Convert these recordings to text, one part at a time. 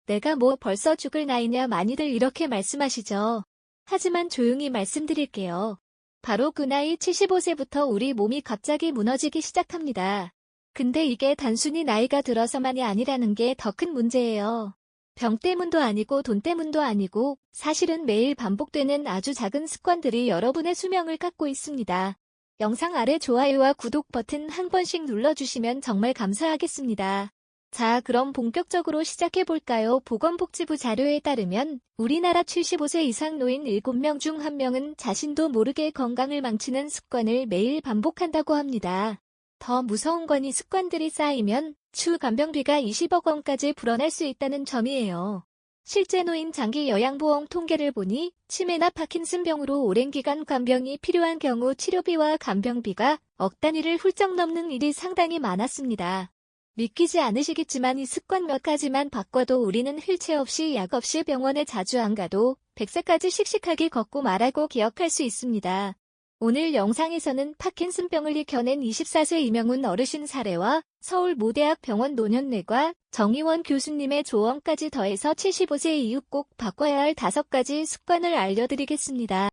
내가 뭐 벌써 죽을 나이냐 많이들 이렇게 말씀하시죠. 하지만 조용히 말씀드릴게요. 바로 그 나이 75세부터 우리 몸이 갑자기 무너지기 시작합니다. 근데 이게 단순히 나이가 들어서만이 아니라는 게 더 큰 문제예요. 병 때문도 아니고 돈 때문도 아니고 사실은 매일 반복되는 아주 작은 습관들이 여러분의 수명을 깎고 있습니다. 영상 아래 좋아요와 구독 버튼 한 번씩 눌러주시면 정말 감사하겠습니다. 자, 그럼 본격적으로 시작해볼까요? 보건복지부 자료에 따르면 우리나라 75세 이상 노인 7명 중 1명은 자신도 모르게 건강을 망치는 습관을 매일 반복한다고 합니다. 더 무서운 건 이 습관들이 쌓이면 추후 간병비가 20억 원까지 불어날 수 있다는 점이에요. 실제 노인 장기 요양보험 통계를 보니 치매나 파킨슨병으로 오랜 기간 간병이 필요한 경우 치료비와 간병비가 억 단위를 훌쩍 넘는 일이 상당히 많았습니다. 믿기지 않으시겠지만 이 습관 몇 가지만 바꿔도 우리는 휠체어 없이 약 없이 병원에 자주 안 가도 100세까지 씩씩하게 걷고 말하고 기억할 수 있습니다. 오늘 영상에서는 파킨슨병을 이겨낸 24세 이명훈 어르신 사례와 서울 모대학 병원 노년내과 정의원 교수님의 조언까지 더해서 75세 이후 꼭 바꿔야 할 5가지 습관을 알려드리겠습니다.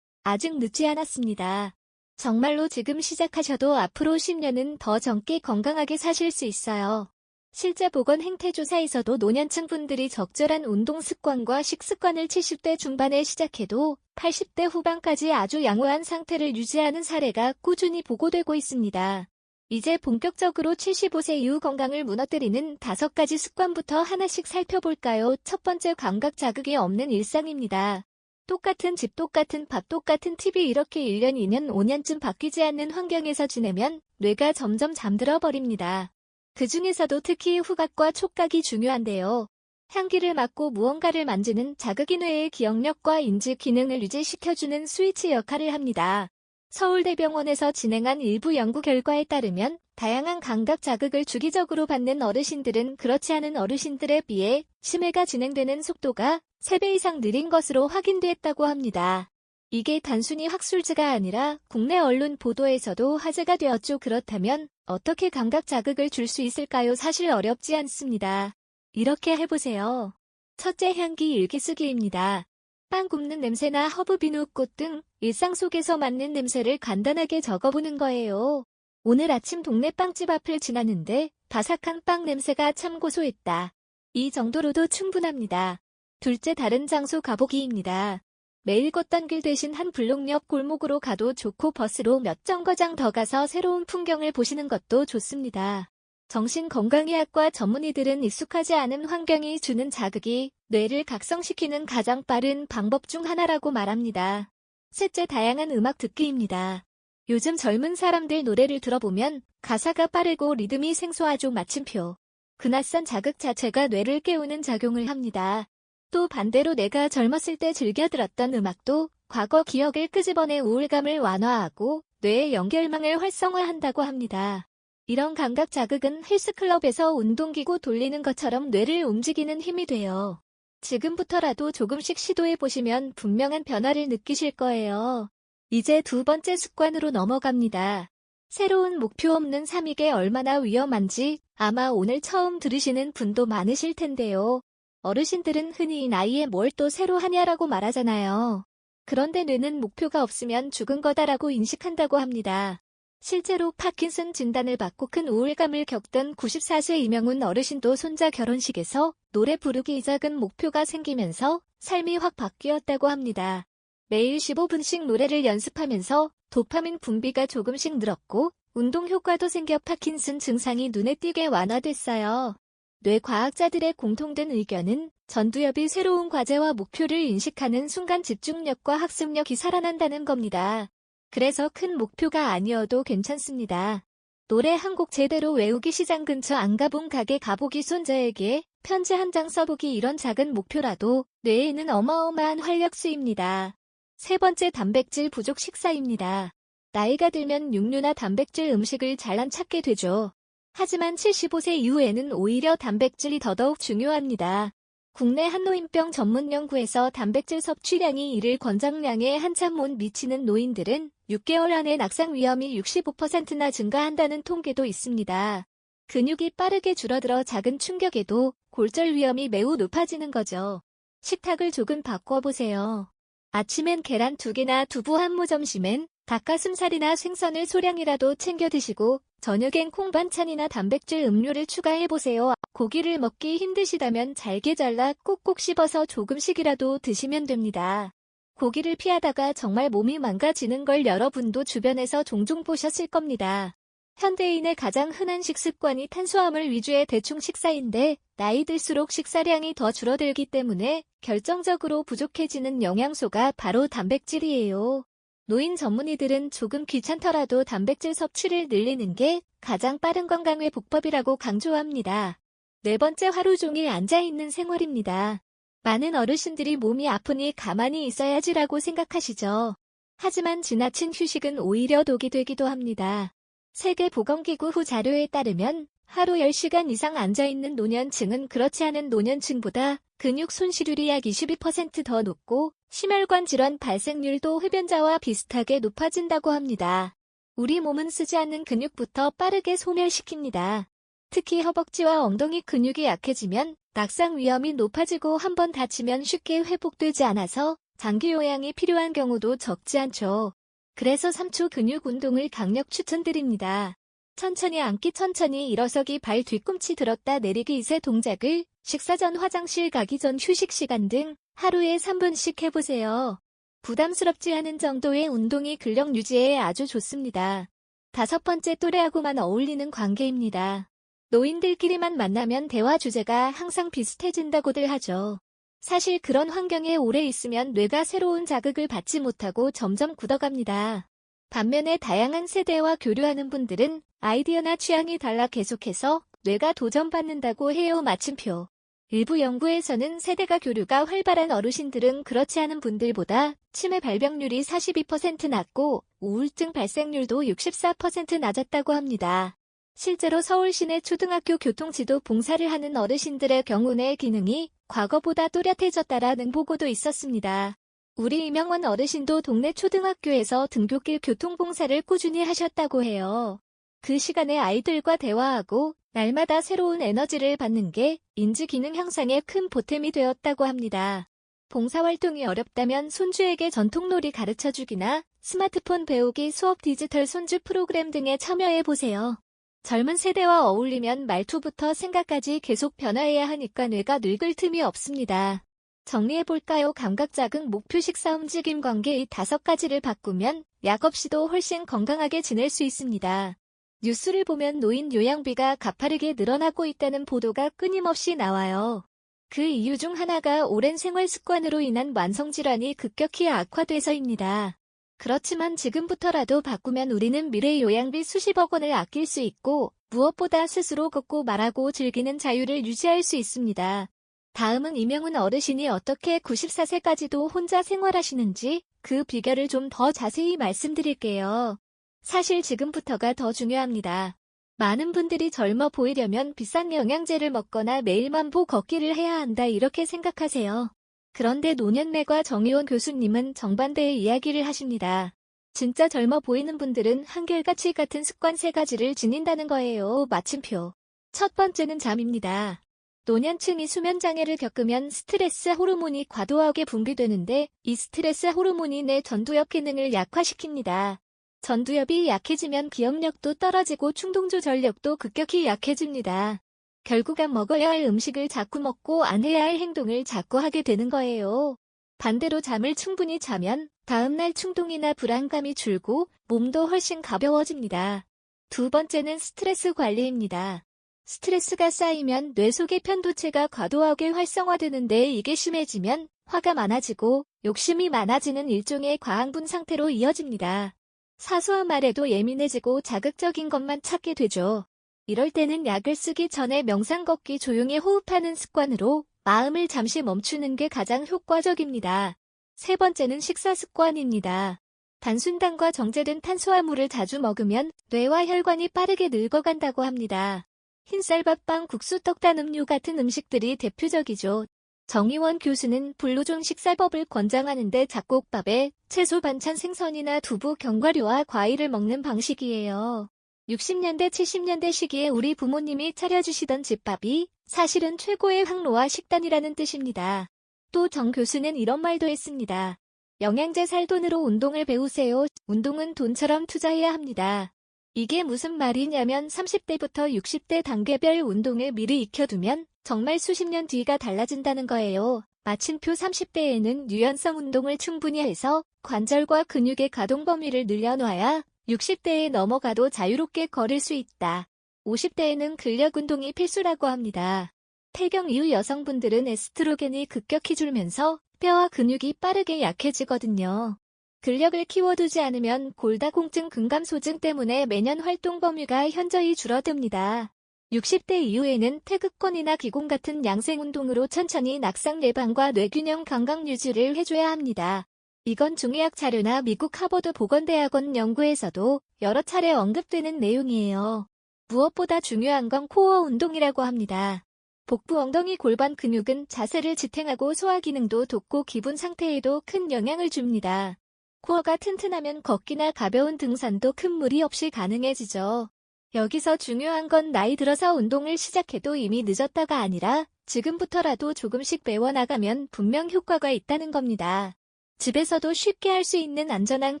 아직 늦지 않았습니다. 정말로 지금 시작하셔도 앞으로 10년은 더 젊게 건강하게 사실 수 있어요. 실제 보건 행태조사에서도 노년층 분들이 적절한 운동 습관과 식습관을 70대 중반에 시작해도 80대 후반까지 아주 양호한 상태를 유지하는 사례가 꾸준히 보고되고 있습니다. 이제 본격적으로 75세 이후 건강을 무너뜨리는 5가지 습관부터 하나씩 살펴볼까요? 첫 번째, 감각 자극이 없는 일상입니다. 똑같은 집, 똑같은 밥, 똑같은 TV 이렇게 1년, 2년, 5년쯤 바뀌지 않는 환경에서 지내면 뇌가 점점 잠들어 버립니다. 그 중에서도 특히 후각과 촉각이 중요한데요. 향기를 맡고 무언가를 만지는 자극이 뇌의 기억력과 인지 기능을 유지시켜주는 스위치 역할을 합니다. 서울대병원에서 진행한 일부 연구 결과에 따르면 다양한 감각 자극을 주기적으로 받는 어르신들은 그렇지 않은 어르신들에 비해 치매가 진행되는 속도가 3배 이상 느린 것으로 확인됐다고 합니다. 이게 단순히 학술지가 아니라 국내 언론 보도에서도 화제가 되었죠. 그렇다면 어떻게 감각 자극을 줄 수 있을까요? 사실 어렵지 않습니다. 이렇게 해보세요. 첫째, 향기 일기쓰기입니다. 빵 굽는 냄새나 허브 비누꽃 등 일상 속에서 맡는 냄새를 간단하게 적어보는 거예요. 오늘 아침 동네 빵집 앞을 지나는데 바삭한 빵 냄새가 참 고소했다. 이 정도로도 충분합니다. 둘째, 다른 장소 가보기입니다. 매일 걷던 길 대신 한 블록 옆 골목으로 가도 좋고 버스로 몇 정거장 더 가서 새로운 풍경을 보시는 것도 좋습니다. 정신건강의학과 전문의들은 익숙하지 않은 환경이 주는 자극이 뇌를 각성시키는 가장 빠른 방법 중 하나라고 말합니다. 셋째, 다양한 음악 듣기입니다. 요즘 젊은 사람들 노래를 들어보면 가사가 빠르고 리듬이 생소하죠. 마침표. 그 낯선 자극 자체가 뇌를 깨우는 작용을 합니다. 또 반대로 내가 젊었을 때 즐겨 들었던 음악도 과거 기억을 끄집어내 우울감을 완화하고 뇌의 연결망을 활성화한다고 합니다. 이런 감각 자극은 헬스클럽에서 운동기구 돌리는 것처럼 뇌를 움직이는 힘이 돼요. 지금부터라도 조금씩 시도해보시면 분명한 변화를 느끼실 거예요. 이제 두 번째 습관으로 넘어갑니다. 새로운 목표 없는 삶이게 얼마나 위험한지 아마 오늘 처음 들으시는 분도 많으실 텐데요. 어르신들은 흔히 나이에 뭘 또 새로 하냐라고 말하잖아요. 그런데 뇌는 목표가 없으면 죽은 거다라고 인식한다고 합니다. 실제로 파킨슨 진단을 받고 큰 우울감을 겪던 94세 이명훈 어르신도 손자 결혼식에서 노래 부르기 작은 목표가 생기면서 삶이 확 바뀌었다고 합니다. 매일 15분씩 노래를 연습하면서 도파민 분비가 조금씩 늘었고 운동 효과도 생겨 파킨슨 증상이 눈에 띄게 완화됐어요. 뇌과학자들의 공통된 의견은 전두엽이 새로운 과제와 목표를 인식하는 순간 집중력과 학습력이 살아난다는 겁니다. 그래서 큰 목표가 아니어도 괜찮습니다. 노래 한 곡 제대로 외우기, 시장 근처 안 가본 가게 가보기, 손자에게 편지 한 장 써보기, 이런 작은 목표라도 뇌에는 어마어마한 활력 수입니다. 세 번째, 단백질 부족 식사입니다. 나이가 들면 육류나 단백질 음식을 잘 안 찾게 되죠. 하지만 75세 이후에는 오히려 단백질이 더더욱 중요합니다. 국내 한노인병 전문 연구에서 단백질 섭취량이 일일 권장량에 한참 못 미치는 노인들은 6개월 안에 낙상 위험이 65%나 증가한다는 통계도 있습니다. 근육이 빠르게 줄어들어 작은 충격에도 골절 위험이 매우 높아지는 거죠. 식탁을 조금 바꿔보세요. 아침엔 계란 2개나 두부 1무, 점심엔 닭가슴살이나 생선을 소량이라도 챙겨 드시고 저녁엔 콩 반찬이나 단백질 음료를 추가해보세요. 고기를 먹기 힘드시다면 잘게 잘라 꼭꼭 씹어서 조금씩이라도 드시면 됩니다. 고기를 피하다가 정말 몸이 망가지는 걸 여러분도 주변에서 종종 보셨을 겁니다. 현대인의 가장 흔한 식습관이 탄수화물 위주의 대충 식사인데 나이 들수록 식사량이 더 줄어들기 때문에 결정적으로 부족해지는 영양소가 바로 단백질이에요. 노인 전문의들은 조금 귀찮더라도 단백질 섭취를 늘리는 게 가장 빠른 건강회복법이라고 강조합니다. 네 번째, 하루 종일 앉아있는 생활입니다. 많은 어르신들이 몸이 아프니 가만히 있어야지라고 생각하시죠. 하지만 지나친 휴식은 오히려 독이 되기도 합니다. 세계보건기구 후 자료에 따르면 하루 10시간 이상 앉아있는 노년층은 그렇지 않은 노년층보다 근육 손실률이 약 22% 더 높고 심혈관 질환 발생률도 흡연자와 비슷하게 높아진다고 합니다. 우리 몸은 쓰지 않는 근육부터 빠르게 소멸시킵니다. 특히 허벅지와 엉덩이 근육이 약해지면 낙상 위험이 높아지고 한번 다치면 쉽게 회복되지 않아서 장기 요양이 필요한 경우도 적지 않죠. 그래서 3초 근육 운동을 강력 추천드립니다. 천천히 앉기, 천천히 일어서기, 발 뒤꿈치 들었다 내리기, 이세 동작을 식사 전, 화장실 가기 전, 휴식 시간 등 하루에 3분씩 해보세요. 부담스럽지 않은 정도의 운동이 근력 유지에 아주 좋습니다. 5번째, 또래하고만 어울리는 관계입니다. 노인들끼리만 만나면 대화 주제가 항상 비슷해진다고들 하죠. 사실 그런 환경에 오래 있으면 뇌가 새로운 자극을 받지 못하고 점점 굳어갑니다. 반면에 다양한 세대와 교류하는 분들은 아이디어나 취향이 달라 계속해서 뇌가 도전받는다고 해요. 마침표. 일부 연구에서는 세대가 교류가 활발한 어르신들은 그렇지 않은 분들보다 치매 발병률이 42% 낮고 우울증 발생률도 64% 낮았다고 합니다. 실제로 서울 시내 초등학교 교통지도 봉사를 하는 어르신들의 경우 뇌 기능이 과거보다 또렷해졌다라는 보고도 있었습니다. 우리 이명원 어르신도 동네 초등학교에서 등굣길 교통봉사를 꾸준히 하셨다고 해요. 그 시간에 아이들과 대화하고 날마다 새로운 에너지를 받는 게 인지 기능 향상에 큰 보탬이 되었다고 합니다. 봉사활동이 어렵다면 손주에게 전통놀이 가르쳐주기나 스마트폰 배우기, 수업, 디지털 손주 프로그램 등에 참여해보세요. 젊은 세대와 어울리면 말투부터 생각까지 계속 변화해야 하니까 뇌가 늙을 틈이 없습니다. 정리해볼까요? 감각 자극, 목표, 식사, 움직임, 관계, 이 5가지를 바꾸면 약 없이도 훨씬 건강하게 지낼 수 있습니다. 뉴스를 보면 노인 요양비가 가파르게 늘어나고 있다는 보도가 끊임없이 나와요. 그 이유 중 하나가 오랜 생활 습관으로 인한 만성질환이 급격히 악화돼서입니다. 그렇지만 지금부터라도 바꾸면 우리는 미래 요양비 수십억 원을 아낄 수 있고 무엇보다 스스로 걷고 말하고 즐기는 자유를 유지할 수 있습니다. 다음은 이명훈 어르신이 어떻게 94세까지도 혼자 생활하시는지 그 비결을 좀 더 자세히 말씀드릴게요. 사실 지금부터가 더 중요합니다. 많은 분들이 젊어 보이려면 비싼 영양제를 먹거나 매일 만보 걷기를 해야 한다 이렇게 생각하세요. 그런데 노년내과 정의원 교수님은 정반대의 이야기를 하십니다. 진짜 젊어 보이는 분들은 한결같이 같은 습관 3가지를 지닌다는 거예요. 마침표. 첫 번째는 잠입니다. 노년층이 수면장애를 겪으면 스트레스 호르몬이 과도하게 분비되는데 이 스트레스 호르몬이 뇌 전두엽 기능을 약화시킵니다. 전두엽이 약해지면 기억력도 떨어지고 충동조절력도 급격히 약해집니다. 결국은 먹어야 할 음식을 자꾸 먹고 안 해야 할 행동을 자꾸 하게 되는 거예요. 반대로 잠을 충분히 자면 다음날 충동이나 불안감이 줄고 몸도 훨씬 가벼워집니다. 두 번째는 스트레스 관리입니다. 스트레스가 쌓이면 뇌 속의 편도체가 과도하게 활성화되는데 이게 심해지면 화가 많아지고 욕심이 많아지는 일종의 과항분 상태로 이어집니다. 사소한 말에도 예민해지고 자극적인 것만 찾게 되죠. 이럴 때는 약을 쓰기 전에 명상, 걷기, 조용히 호흡하는 습관으로 마음을 잠시 멈추는 게 가장 효과적입니다. 세 번째는 식사 습관입니다. 단순당과 정제된 탄수화물을 자주 먹으면 뇌와 혈관이 빠르게 늙어간다고 합니다. 흰쌀밥, 빵, 국수, 떡, 단 음료 같은 음식들이 대표적이죠. 정의원 교수는 불로존 식사법을 권장하는데 잡곡밥에 채소, 반찬, 생선이나 두부, 견과류와 과일을 먹는 방식이에요. 60년대 70년대 시기에 우리 부모님이 차려주시던 집밥이 사실은 최고의 항로와 식단이라는 뜻입니다. 또 정 교수는 이런 말도 했습니다. 영양제 살 돈으로 운동을 배우세요. 운동은 돈처럼 투자해야 합니다. 이게 무슨 말이냐면 30대부터 60대 단계별 운동을 미리 익혀두면 정말 수십 년 뒤가 달라진다는 거예요. 마침표 30대에는 유연성 운동을 충분히 해서 관절과 근육의 가동 범위를 늘려놔야 60대에 넘어가도 자유롭게 걸을 수 있다. 50대에는 근력 운동이 필수라고 합니다. 폐경 이후 여성분들은 에스트로겐이 급격히 줄면서 뼈와 근육이 빠르게 약해지거든요. 근력을 키워두지 않으면 골다공증 근감소증 때문에 매년 활동 범위가 현저히 줄어듭니다. 60대 이후에는 태극권이나 기공 같은 양생운동으로 천천히 낙상 예방과 뇌균형 건강 유지를 해줘야 합니다. 이건 중의학 자료나 미국 하버드 보건대학원 연구에서도 여러 차례 언급되는 내용이에요. 무엇보다 중요한 건 코어 운동이라고 합니다. 복부 엉덩이 골반 근육은 자세를 지탱하고 소화 기능도 돕고 기분 상태에도 큰 영향을 줍니다. 코어가 튼튼하면 걷기나 가벼운 등산도 큰 무리 없이 가능해지죠. 여기서 중요한 건 나이 들어서 운동을 시작해도 이미 늦었다가 아니라 지금부터라도 조금씩 배워나가면 분명 효과가 있다는 겁니다. 집에서도 쉽게 할 수 있는 안전한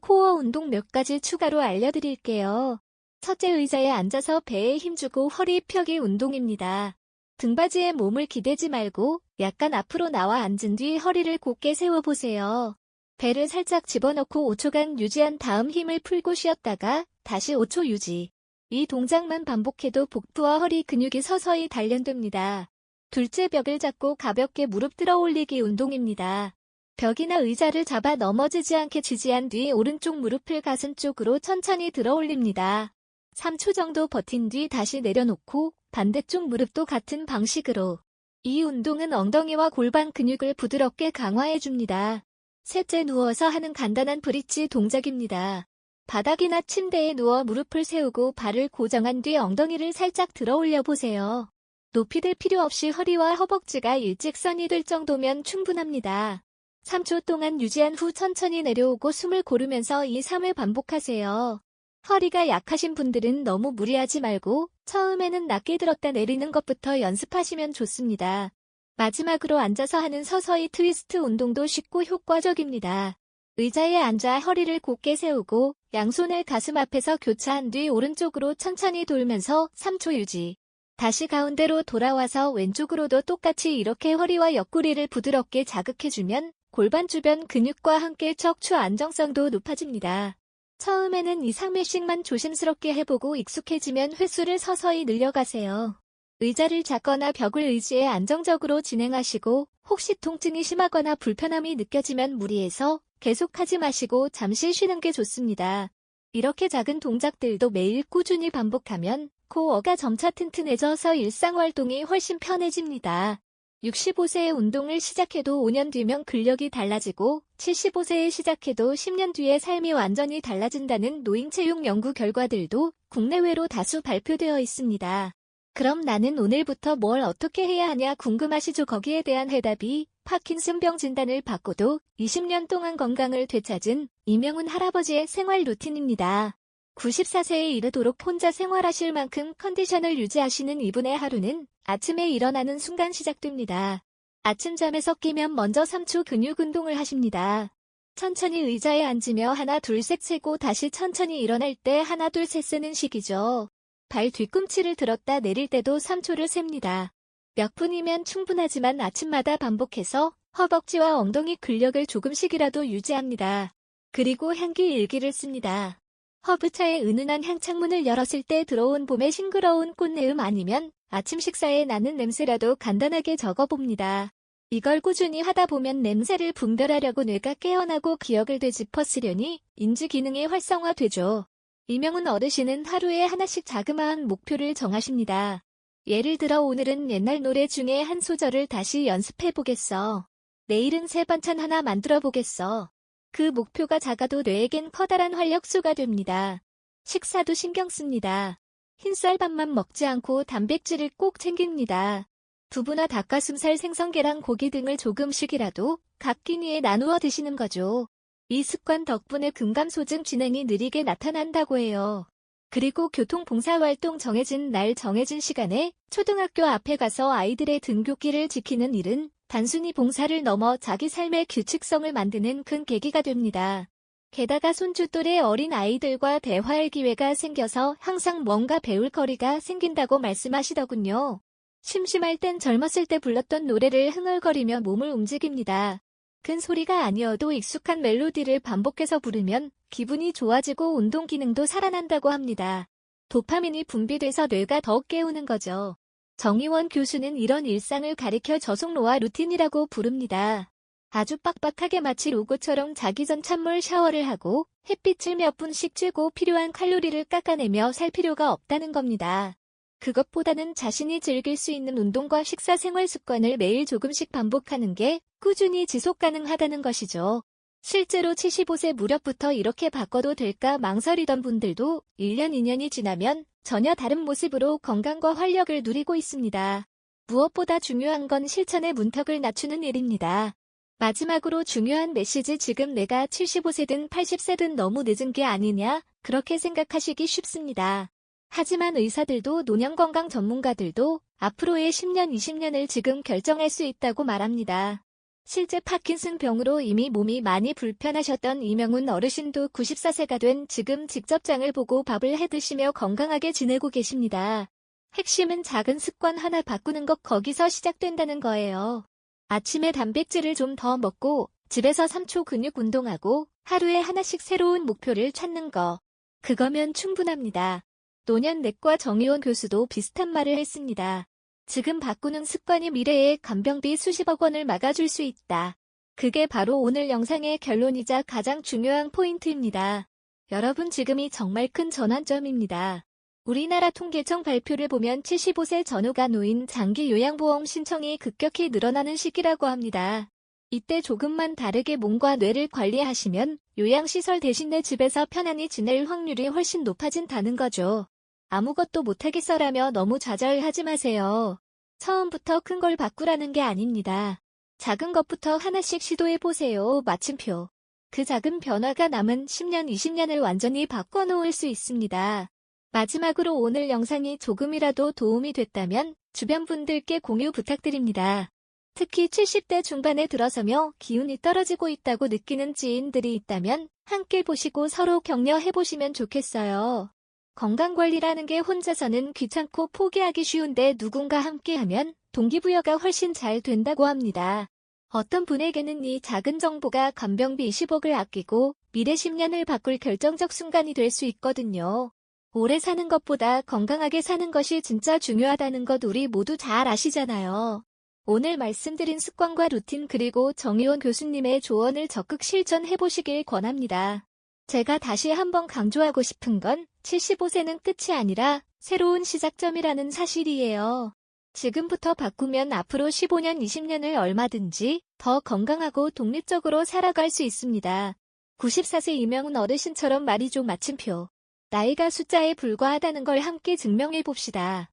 코어 운동 몇 가지 추가로 알려드릴게요. 첫째, 의자에 앉아서 배에 힘주고 허리 펴기 운동입니다. 등받이에 몸을 기대지 말고 약간 앞으로 나와 앉은 뒤 허리를 곧게 세워보세요. 배를 살짝 집어넣고 5초간 유지한 다음 힘을 풀고 쉬었다가 다시 5초 유지. 이 동작만 반복해도 복부와 허리 근육이 서서히 단련됩니다. 둘째, 벽을 잡고 가볍게 무릎 들어 올리기 운동입니다. 벽이나 의자를 잡아 넘어지지 않게 지지한 뒤 오른쪽 무릎을 가슴 쪽으로 천천히 들어 올립니다. 3초 정도 버틴 뒤 다시 내려놓고 반대쪽 무릎도 같은 방식으로. 이 운동은 엉덩이와 골반 근육을 부드럽게 강화해줍니다. 셋째, 누워서 하는 간단한 브릿지 동작입니다. 바닥이나 침대에 누워 무릎을 세우고 발을 고정한 뒤 엉덩이를 살짝 들어 올려보세요. 높이 들 필요 없이 허리와 허벅지가 일직선이 될 정도면 충분합니다. 3초 동안 유지한 후 천천히 내려오고 숨을 고르면서 2-3회 반복하세요. 허리가 약하신 분들은 너무 무리하지 말고 처음에는 낮게 들었다 내리는 것부터 연습하시면 좋습니다. 마지막으로 앉아서 하는 서서히 트위스트 운동도 쉽고 효과적입니다. 의자에 앉아 허리를 곧게 세우고 양손을 가슴 앞에서 교차한 뒤 오른쪽으로 천천히 돌면서 3초 유지. 다시 가운데로 돌아와서 왼쪽으로도 똑같이 이렇게 허리와 옆구리를 부드럽게 자극해주면 골반 주변 근육과 함께 척추 안정성도 높아집니다. 처음에는 2-3회씩만 조심스럽게 해보고 익숙해지면 횟수를 서서히 늘려가세요. 의자를 잡거나 벽을 의지해 안정적으로 진행하시고 혹시 통증이 심하거나 불편함이 느껴지면 무리해서 계속하지 마시고 잠시 쉬는 게 좋습니다. 이렇게 작은 동작들도 매일 꾸준히 반복하면 코어가 점차 튼튼해져서 일상활동이 훨씬 편해집니다. 65세에 운동을 시작해도 5년 뒤면 근력이 달라지고 75세에 시작해도 10년 뒤에 삶이 완전히 달라진다는 노인체육 연구 결과들도 국내외로 다수 발표되어 있습니다. 그럼 나는 오늘부터 뭘 어떻게 해야 하냐 궁금하시죠? 거기에 대한 해답이 파킨슨병 진단을 받고도 20년 동안 건강을 되찾은 이명훈 할아버지의 생활 루틴입니다. 94세에 이르도록 혼자 생활하실 만큼 컨디션을 유지하시는 이분의 하루는 아침에 일어나는 순간 시작됩니다. 아침잠에서 깨면 먼저 3초 근육 운동을 하십니다. 천천히 의자에 앉으며 하나 둘 셋 세고 다시 천천히 일어날 때 하나 둘 셋 세는 식이죠. 발 뒤꿈치를 들었다 내릴 때도 3초를 셉니다. 몇 분이면 충분하지만 아침마다 반복해서 허벅지와 엉덩이 근력을 조금씩이라도 유지합니다. 그리고 향기 일기를 씁니다. 허브차의 은은한 향 창문을 열었을 때 들어온 봄의 싱그러운 꽃내음 아니면 아침 식사에 나는 냄새라도 간단하게 적어봅니다. 이걸 꾸준히 하다 보면 냄새를 분별하려고 뇌가 깨어나고 기억을 되짚어 쓰려니 인지 기능이 활성화되죠. 이명훈 어르신은 하루에 하나씩 자그마한 목표를 정하십니다. 예를 들어 오늘은 옛날 노래 중에 한 소절을 다시 연습해보겠어. 내일은 새 반찬 하나 만들어보겠어. 그 목표가 작아도 뇌에겐 커다란 활력소가 됩니다. 식사도 신경 씁니다. 흰쌀밥만 먹지 않고 단백질을 꼭 챙깁니다. 두부나 닭가슴살, 생선, 계란, 고기 등을 조금씩이라도 각 끼니에 나누어 드시는 거죠. 이 습관 덕분에 근감소증 진행이 느리게 나타난다고 해요. 그리고 교통봉사활동 정해진 날 정해진 시간에 초등학교 앞에 가서 아이들의 등굣길을 지키는 일은 단순히 봉사를 넘어 자기 삶의 규칙성을 만드는 큰 계기가 됩니다. 게다가 손주 또래 어린 아이들과 대화할 기회가 생겨서 항상 뭔가 배울 거리가 생긴다고 말씀하시더군요. 심심할 땐 젊었을 때 불렀던 노래를 흥얼거리며 몸을 움직입니다. 큰 소리가 아니어도 익숙한 멜로디를 반복해서 부르면 기분이 좋아지고 운동 기능도 살아난다고 합니다. 도파민이 분비돼서 뇌가 더 깨우는 거죠. 정의원 교수는 이런 일상을 가리켜 저속노화 루틴이라고 부릅니다. 아주 빡빡하게 마치 로고처럼 자기 전 찬물 샤워를 하고 햇빛을 몇 분씩 쬐고 필요한 칼로리를 깎아내며 살 필요가 없다는 겁니다. 그것보다는 자신이 즐길 수 있는 운동과 식사 생활 습관을 매일 조금씩 반복하는 게 꾸준히 지속 가능하다는 것이죠. 실제로 75세 무렵부터 이렇게 바꿔도 될까 망설이던 분들도 1년, 2년이 지나면 전혀 다른 모습으로 건강과 활력을 누리고 있습니다. 무엇보다 중요한 건 실천의 문턱을 낮추는 일입니다. 마지막으로 중요한 메시지 지금 내가 75세든 80세든 너무 늦은 게 아니냐 그렇게 생각하시기 쉽습니다. 하지만 의사들도 노년건강 전문가들도 앞으로의 10년, 20년을 지금 결정할 수 있다고 말합니다. 실제 파킨슨 병으로 이미 몸이 많이 불편하셨던 이명훈 어르신도 94세가 된 지금 직접 장을 보고 밥을 해드시며 건강하게 지내고 계십니다. 핵심은 작은 습관 하나 바꾸는 것 거기서 시작된다는 거예요. 아침에 단백질을 좀 더 먹고 집에서 3초 근육 운동하고 하루에 하나씩 새로운 목표를 찾는 거. 그거면 충분합니다. 노년내과 정의원 교수도 비슷한 말을 했습니다. 지금 바꾸는 습관이 미래의 간병비 수십억 원을 막아줄 수 있다. 그게 바로 오늘 영상의 결론이자 가장 중요한 포인트입니다. 여러분 지금이 정말 큰 전환점입니다. 우리나라 통계청 발표를 보면 75세 전후가 노인 장기 요양보험 신청이 급격히 늘어나는 시기라고 합니다. 이때 조금만 다르게 몸과 뇌를 관리하시면 요양시설 대신 내 집에서 편안히 지낼 확률이 훨씬 높아진다는 거죠. 아무것도 못하겠어라며 너무 좌절하지 마세요. 처음부터 큰 걸 바꾸라는 게 아닙니다. 작은 것부터 하나씩 시도해보세요. 마침표. 그 작은 변화가 남은 10년, 20년을 완전히 바꿔놓을 수 있습니다. 마지막으로 오늘 영상이 조금이라도 도움이 됐다면 주변 분들께 공유 부탁드립니다. 특히 70대 중반에 들어서며 기운이 떨어지고 있다고 느끼는 지인들이 있다면 함께 보시고 서로 격려해보시면 좋겠어요. 건강관리라는 게 혼자서는 귀찮고 포기하기 쉬운데 누군가 함께하면 동기부여가 훨씬 잘 된다고 합니다. 어떤 분에게는 이 작은 정보가 간병비 20억을 아끼고 미래 10년을 바꿀 결정적 순간이 될 수 있거든요. 오래 사는 것보다 건강하게 사는 것이 진짜 중요하다는 것 우리 모두 잘 아시잖아요. 오늘 말씀드린 습관과 루틴 그리고 정의원 교수님의 조언을 적극 실천해보시길 권합니다. 제가 다시 한번 강조하고 싶은 건 75세는 끝이 아니라 새로운 시작점이라는 사실이에요. 지금부터 바꾸면 앞으로 15년, 20년을 얼마든지 더 건강하고 독립적으로 살아갈 수 있습니다. 94세 이명훈 어르신처럼 말이죠. 마침표. 나이가 숫자에 불과하다는 걸 함께 증명해봅시다.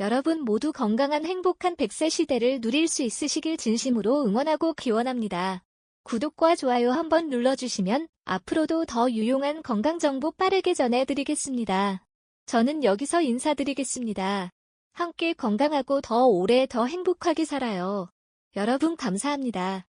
여러분 모두 건강한 행복한 100세 시대를 누릴 수 있으시길 진심으로 응원하고 기원합니다. 구독과 좋아요 한번 눌러주시면 앞으로도 더 유용한 건강정보 빠르게 전해드리겠습니다. 저는 여기서 인사드리겠습니다. 함께 건강하고 더 오래 더 행복하게 살아요. 여러분 감사합니다.